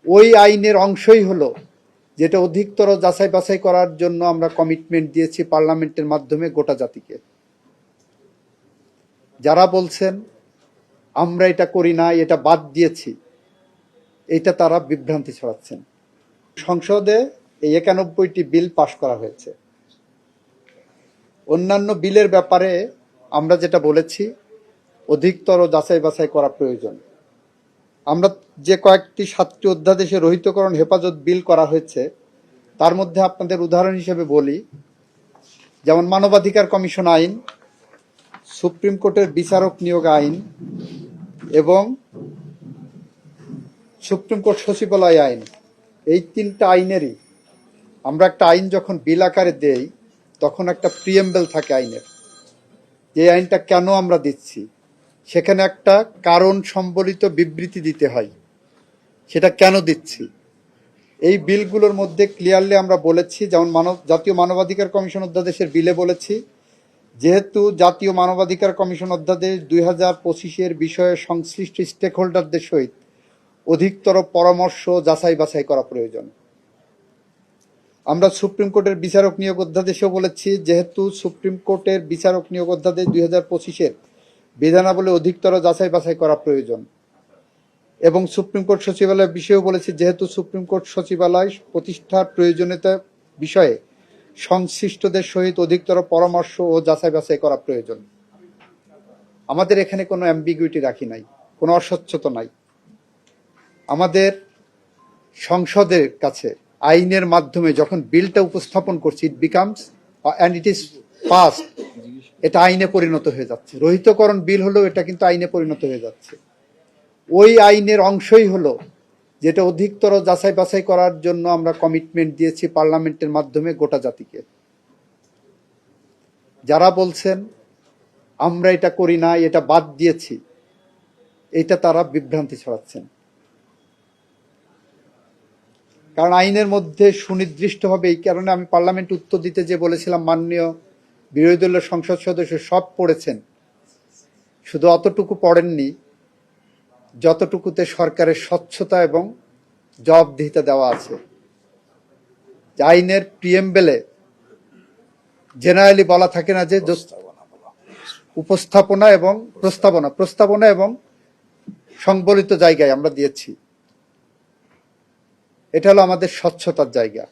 ওই আইনের অংশই হলো যেটা অধিকতর যাচাই বাছাই করার জন্য আমরা কমিটমেন্ট দিয়েছি পার্লামেন্টের মাধ্যমে গোটা জাতিকে। যারা বলছেন আমরা এটা করি না, এটা বাদ দিয়েছি, এটা তারা বিভ্রান্তি ছড়াচ্ছেন। সংসদে এই ৯১টি বিল পাশ করা হয়েছে। অন্যান্য বিলের ব্যাপারে আমরা যেটা বলেছি, অধিকতর যাচাই বাছাই করা প্রয়োজন। আমরা যে কয়েকটি ৭টি অধ্যাদেশে রহিতকরণ হেফাজত বিল করা হয়েছে, তার মধ্যে আপনাদের উদাহরণ হিসেবে বলি, যেমন মানবাধিকার কমিশন আইন, সুপ্রিম কোর্টের বিচারক নিয়োগ আইন এবং সুপ্রিম কোর্ট সচিবালয় আইন। এই ৩টা আইনেরই আমরা একটা আইন যখন বিল আকারে দেই, তখন একটা প্রিএম্বল থাকে আইনের, যে আইনটা কেন আমরা দিচ্ছি, সেখানে একটা কারণ সম্বলিত বিবৃতি দিতে হয়, সেটা কেন দিচ্ছি। এই বিলগুলোর মধ্যে ক্লিয়ারলি আমরা বলেছি, যেমন জাতীয় মানবাধিকার কমিশন অধ্যাদেশের বিলে বলেছি, যেহেতু জাতীয় মানবাধিকার কমিশন অধ্যাদেশ ২০২৫-এর বিষয়ে সংশ্লিষ্ট স্টেক হোল্ডারদের সহিত অধিকতর পরামর্শ যাচাই বাছাই করা প্রয়োজন। আমরা সুপ্রিম কোর্টের বিচারক নিয়োগ অধ্যাদেশেও বলেছি, যেহেতু সুপ্রিম কোর্টের বিচারক নিয়োগ অধ্যাদেশ ২০২৫-এর বিধানাবলী অধিকতর যাচাই বাছাই করা প্রয়োজন। এবং সুপ্রিম কোর্ট সচিবালয়ের বিষয়েও বলেছি, যেহেতু সুপ্রিম কোর্ট সচিবালয় প্রতিষ্ঠার প্রয়োজনীয়তা বিষয়ে সংশ্লিষ্টদের সহিত অধিকতর পরামর্শ ও যাচাই বাছাই করা প্রয়োজন। আমাদের এখানে কোনো অ্যাম্বিগুইটি রাখি নাই, কোনো অস্বচ্ছতা নাই। আমাদের সংসদের কাছে আইনের মাধ্যমে যখন বিলটা উপস্থাপন করছি, it becomes and it is passed, এটা আইনে পরিণত হয়ে যাচ্ছে। রহিতকরণ বিল হলেও এটা কিন্তু আইনে পরিণত হয়ে যাচ্ছে। ওই আইনের অংশই হলো যেটা অধিকতর যাচাই বাছাই করার জন্য আমরা কমিটমেন্ট দিয়েছি পার্লামেন্টের মাধ্যমে গোটা জাতিকে। যারা বলছেন আমরা এটা করি না, এটা বাদ দিয়েছি, এটা তারা বিভ্রান্তি ছড়াচ্ছেন। কারণ আইনের মধ্যে সুনির্দিষ্টভাবে, এই কারণে আমি পার্লামেন্ট উত্তর দিতে যে বলেছিলাম, মাননীয় বিরোধী দলের সংসদ সদস্য সব পড়েছেন, শুধু অতটুকু পড়েননি যতটুকুতে সরকারের স্বচ্ছতা এবং জবাবদিহিতা দেওয়া আছে। আইনের প্রিএম্বলে জেনারেলি বলা থাকে না যে উপস্থাপনা এবং প্রস্তাবনা এবং সংবলিত জায়গায় আমরা দিয়েছি। এটা হলো আমাদের স্বচ্ছতার জায়গা।